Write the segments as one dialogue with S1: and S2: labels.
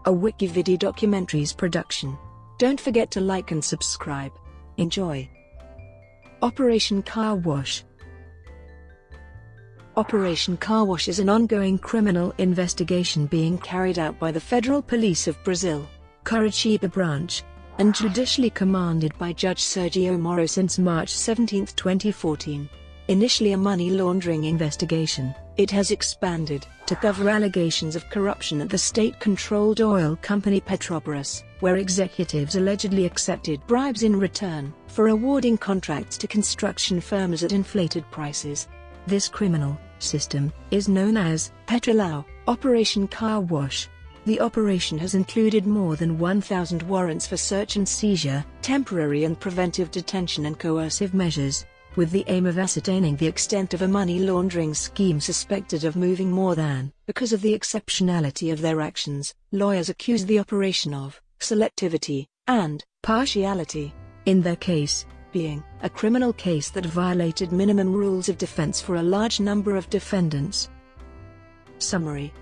S1: a WikiVidi documentaries production. Don't forget to like and subscribe. Enjoy. Operation Car Wash. Operation Car Wash is an ongoing criminal investigation being carried out by the Federal Police of Brazil, Curitiba Branch, and judicially commanded by Judge Sérgio Moro since March 17, 2014. Initially a money laundering investigation, it has expanded to cover allegations of corruption at the state-controlled oil company Petrobras, where executives allegedly accepted bribes in return for awarding contracts to construction firms at inflated prices. This criminal system is known as Petrolão, Operation Car Wash. The operation has included more than 1,000 warrants for search and seizure, temporary and preventive detention and coercive measures, with the aim of ascertaining the extent of a money laundering scheme suspected of moving more than. Because of the exceptionality of their actions, lawyers accuse the operation of selectivity and partiality, in their case being a criminal case that violated minimum rules of defense for a large number of defendants. Summary.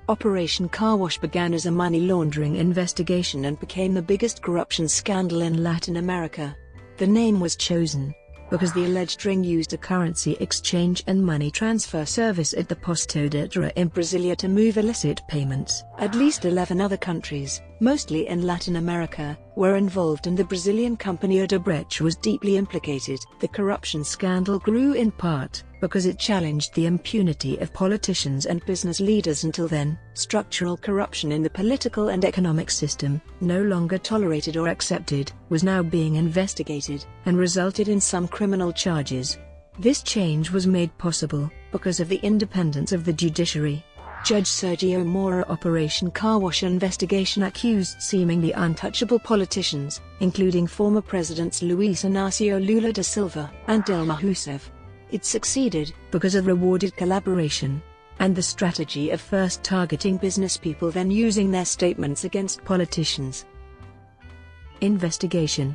S1: Operation Car Wash began as a money laundering investigation and became the biggest corruption scandal in Latin America. The name was chosen because the alleged ring used a currency exchange and money transfer service at the Posto Direto in Brasilia to move illicit payments. At least 11 other countries, mostly in Latin America, were involved and the Brazilian company Odebrecht was deeply implicated. The corruption scandal grew in part because it challenged the impunity of politicians and business leaders until then. Structural corruption in the political and economic system, no longer tolerated or accepted, was now being investigated, and resulted in some criminal charges. This change was made possible because of the independence of the judiciary. Judge Sérgio Moro Operation Car Wash investigation accused seemingly untouchable politicians, including former presidents Luiz Inácio Lula da Silva and Dilma Rousseff. It succeeded because of rewarded collaboration and the strategy of first targeting business people, then using their statements against politicians. Investigation.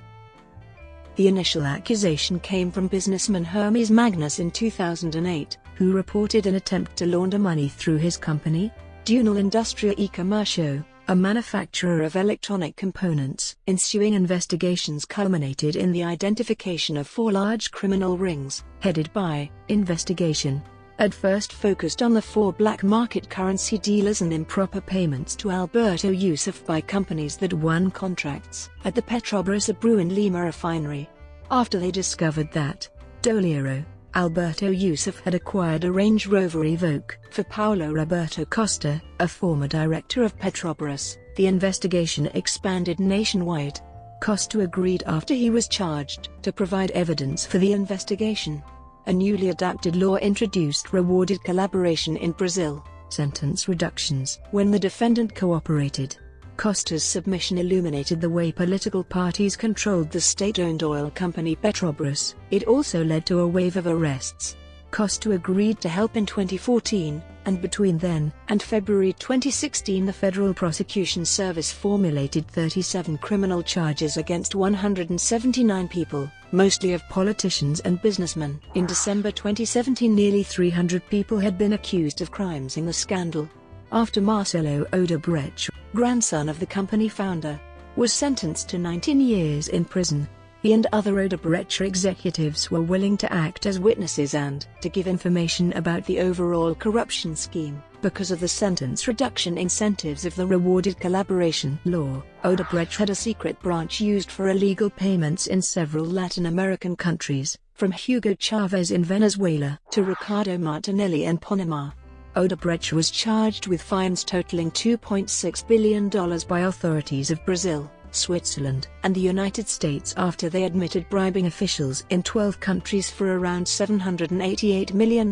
S1: The initial accusation came from businessman Hermes Magnus in 2008, who reported an attempt to launder money through his company, Dunal Indústria e Comércio, a manufacturer of electronic components. Ensuing investigations culminated in the identification of 4 large criminal rings, headed by investigation. At first focused on the 4 black market currency dealers and improper payments to Alberto Youssef by companies that won contracts at the Petrobras Abreu in Lima refinery. After they discovered that Dolheiro, Alberto Youssef had acquired a Range Rover Evoque for Paulo Roberto Costa, a former director of Petrobras, the investigation expanded nationwide. Costa agreed after he was charged to provide evidence for the investigation. A newly adapted law introduced rewarded collaboration in Brazil, sentence reductions when the defendant cooperated. Costa's submission illuminated the way political parties controlled the state-owned oil company Petrobras. It also led to a wave of arrests. Costa agreed to help in 2014, and between then and February 2016 the Federal Prosecution Service formulated 37 criminal charges against 179 people, mostly of politicians and businessmen. In December 2017 nearly 300 people had been accused of crimes in the scandal. After Marcelo Odebrecht, grandson of the company founder, was sentenced to 19 years in prison, he and other Odebrecht executives were willing to act as witnesses and to give information about the overall corruption scheme. Because of the sentence reduction incentives of the rewarded collaboration law, Odebrecht had a secret branch used for illegal payments in several Latin American countries, from Hugo Chavez in Venezuela to Ricardo Martinelli in Panama. Odebrecht was charged with fines totaling $2.6 billion by authorities of Brazil, Switzerland, and the United States after they admitted bribing officials in 12 countries for around $788 million.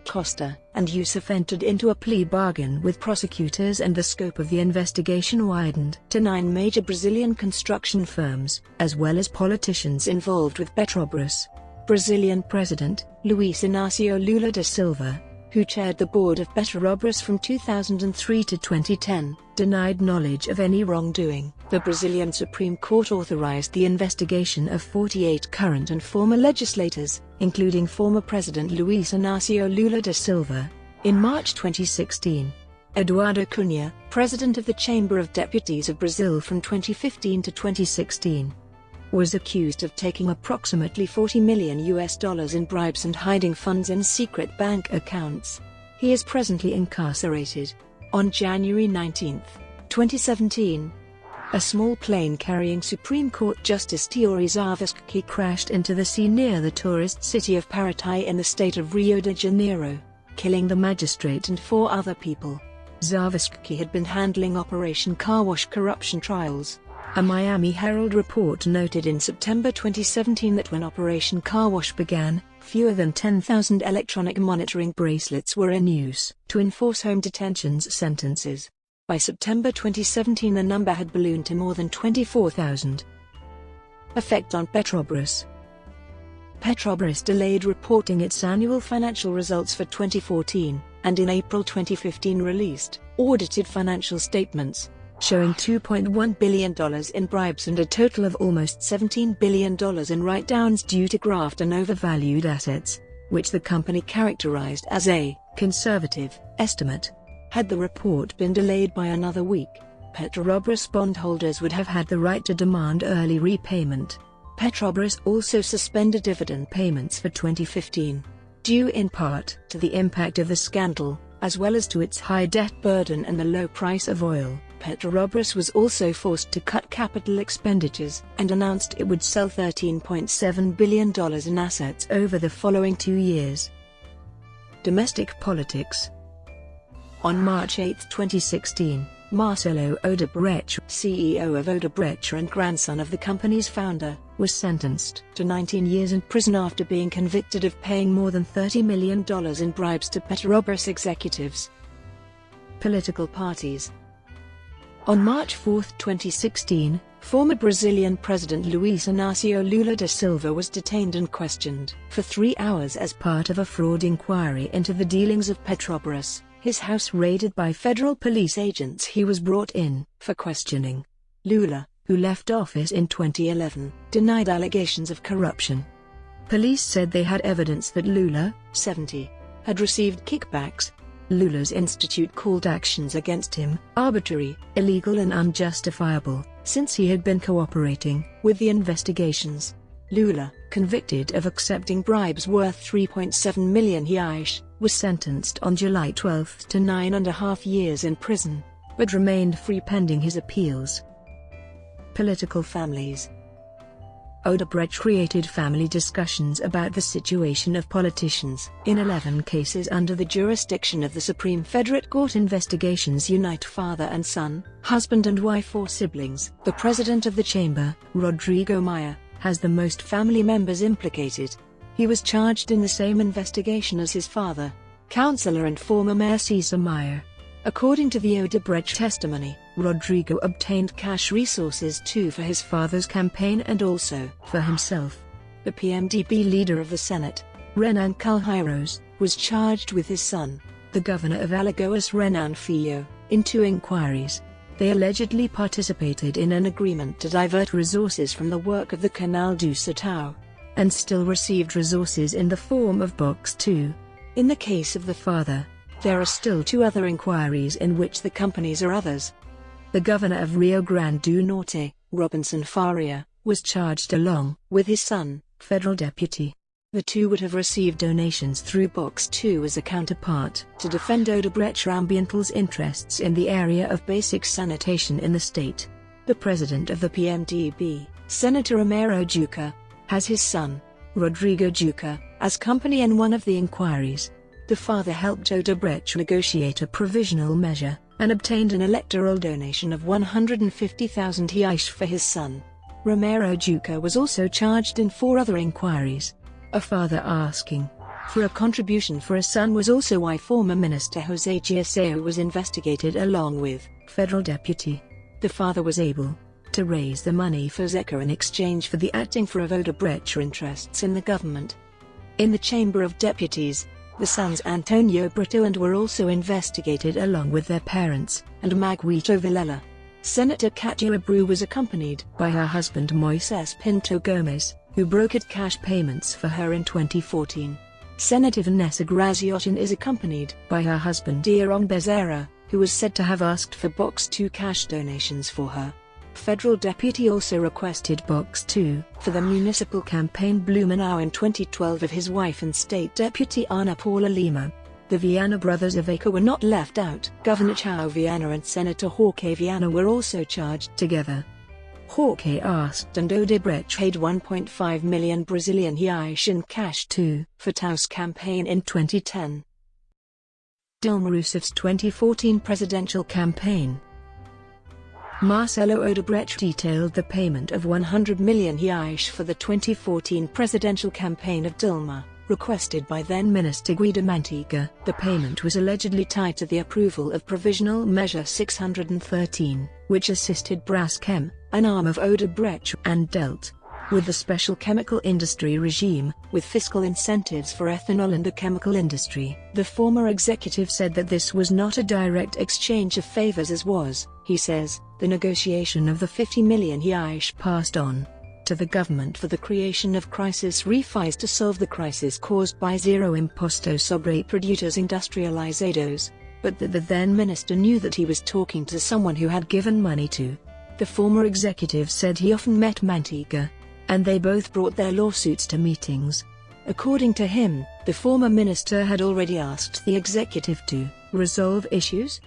S1: Costa and Youssef entered into a plea bargain with prosecutors and the scope of the investigation widened to 9 major Brazilian construction firms, as well as politicians involved with Petrobras. Brazilian President Luiz Inácio Lula da Silva, who chaired the board of Petrobras from 2003 to 2010, denied knowledge of any wrongdoing. The Brazilian Supreme Court authorized the investigation of 48 current and former legislators, including former President Luiz Inácio Lula da Silva. In March 2016, Eduardo Cunha, president of the Chamber of Deputies of Brazil from 2015 to 2016, was accused of taking approximately $40 million in bribes and hiding funds in secret bank accounts. He is presently incarcerated. On January 19, 2017, a small plane carrying Supreme Court Justice Teori Zavascki crashed into the sea near the tourist city of Paraty in the state of Rio de Janeiro, killing the magistrate and 4 other people. Zavascki had been handling Operation Car Wash corruption trials. A Miami Herald report noted in September 2017 that when Operation Car Wash began, fewer than 10,000 electronic monitoring bracelets were in use to enforce home detentions sentences. By September 2017 the number had ballooned to more than 24,000. Effect on Petrobras. Petrobras delayed reporting its annual financial results for 2014, and in April 2015 released audited financial statements, showing $2.1 billion in bribes and a total of almost $17 billion in write-downs due to graft and overvalued assets, which the company characterized as a conservative estimate. Had the report been delayed by another week, Petrobras bondholders would have had the right to demand early repayment. Petrobras also suspended dividend payments for 2015, due in part to the impact of the scandal, as well as to its high debt burden and the low price of oil. Petrobras was also forced to cut capital expenditures and announced it would sell $13.7 billion in assets over the following 2 years. Domestic politics. On March 8, 2016, Marcelo Odebrecht, CEO of Odebrecht and grandson of the company's founder, was sentenced to 19 years in prison after being convicted of paying more than $30 million in bribes to Petrobras executives. Political parties. On March 4, 2016, former Brazilian President Luiz Inácio Lula da Silva was detained and questioned for 3 hours as part of a fraud inquiry into the dealings of Petrobras. His house raided by federal police agents. He was brought in for questioning. Lula, who left office in 2011, denied allegations of corruption. Police said they had evidence that Lula, 70, had received kickbacks. Lula's institute called actions against him arbitrary, illegal and unjustifiable, since he had been cooperating with the investigations. Lula, convicted of accepting bribes worth 3.7 million reais, was sentenced on July 12 to 9.5 years in prison, but remained free pending his appeals. Political families. Odebrecht created family discussions about the situation of politicians. In 11 cases under the jurisdiction of the Supreme Federate Court, investigations unite father and son, husband and wife or siblings. The president of the chamber, Rodrigo Maia, has the most family members implicated. He was charged in the same investigation as his father, councillor and former mayor Cesar Maia. According to the Odebrecht testimony, Rodrigo obtained cash resources too for his father's campaign and also for himself. The PMDB leader of the Senate, Renan Calheiros, was charged with his son, the governor of Alagoas Renan Filho, in 2 inquiries. They allegedly participated in an agreement to divert resources from the work of the Canal do Sertão, and still received resources in the form of Box 2. In the case of the father, there are still 2 other inquiries in which the companies are others. The governor of Rio Grande do Norte, Robinson Faria, was charged along with his son, federal deputy. The 2 would have received donations through Box 2 as a counterpart to defend Odebrecht Ambiental's interests in the area of basic sanitation in the state. The president of the PMDB, Senator Romero Jucá, has his son, Rodrigo Jucá, as company in one of the inquiries. The father helped Odebrecht negotiate a provisional measure, and obtained an electoral donation of 150,000 reais for his son. Romero Jucá was also charged in 4 other inquiries. A father asking for a contribution for a son was also why former Minister José Dirceu was investigated along with federal deputy. The father was able to raise the money for Zeca in exchange for the acting for of Odebrecht interests in the government. In the Chamber of Deputies, the sons Antonio Brito and were also investigated along with their parents, and Maguito Vilela. Senator Cátia Abreu was accompanied by her husband Moisés Pinto Gomes, who brokered cash payments for her in 2014. Senator Vanessa Graziotin is accompanied by her husband Eron Bezerra, who was said to have asked for Box 2 cash donations for her. Federal deputy also requested Box 2 for the municipal campaign Blumenau in 2012 of his wife and state deputy Ana Paula Lima. The Viana brothers of Acre were not left out. Governor Chao Viana and Senator Jorge Viana were also charged together. Jorge asked and Odebrecht paid 1.5 million Brazilian reais in cash to for Chao's campaign in 2010. Dilma Rousseff's 2014 presidential campaign. Marcelo Odebrecht detailed the payment of 100 million reais for the 2014 presidential campaign of Dilma, requested by then-Minister Guido Mantega. The payment was allegedly tied to the approval of Provisional Measure 613, which assisted Braskem, an arm of Odebrecht, and dealt with the special chemical industry regime, with fiscal incentives for ethanol and the chemical industry. The former executive said that this was not a direct exchange of favors as was, he says, the negotiation of the 50 million reais passed on to the government for the creation of crisis refis to solve the crisis caused by Zero Imposto sobre Produtos Industrializados, but that the then minister knew that he was talking to someone who had given money to. The former executive said he often met Mantega, and they both brought their lawsuits to meetings. According to him, the former minister had already asked the executive to resolve issues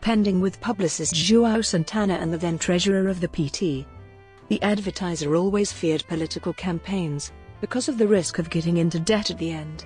S1: pending with publicist João Santana and the then treasurer of the PT. The advertiser always feared political campaigns, because of the risk of getting into debt at the end.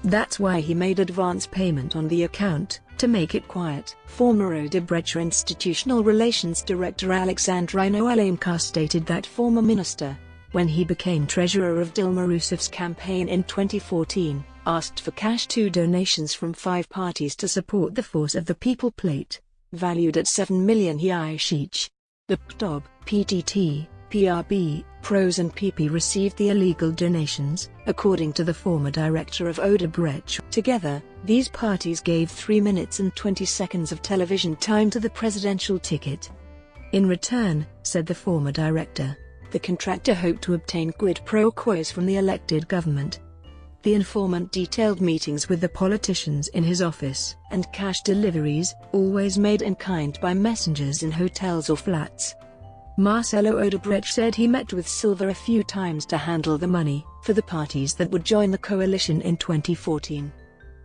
S1: That's why he made advance payment on the account, to make it quiet. Former Odebrecht Institutional Relations Director Alexandrino Alencar stated that former minister, when he became treasurer of Dilma Rousseff's campaign in 2014, asked for cash 2 donations from 5 parties to support the Force of the People plate, valued at 7 million reais each. The PTOB, PTT, PRB, PROS and PP received the illegal donations, according to the former director of Odebrecht. Together, these parties gave 3 minutes and 20 seconds of television time to the presidential ticket. In return, said the former director, the contractor hoped to obtain quid pro quos from the elected government. The informant detailed meetings with the politicians in his office and cash deliveries, always made in kind by messengers in hotels or flats. Marcelo Odebrecht said he met with Silva a few times to handle the money for the parties that would join the coalition in 2014.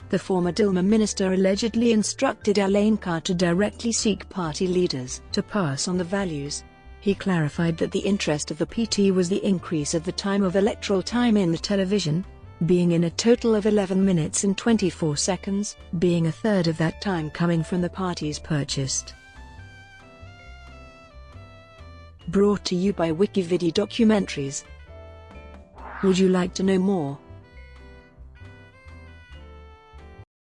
S1: The former Dilma minister allegedly instructed Alencar to directly seek party leaders to pass on the values. He clarified that the interest of the PT was the increase of the time of electoral time in the television, being in a total of 11 minutes and 24 seconds, being a third of that time coming from the parties purchased. Brought to you by WikiVidi documentaries. Would you like to know more?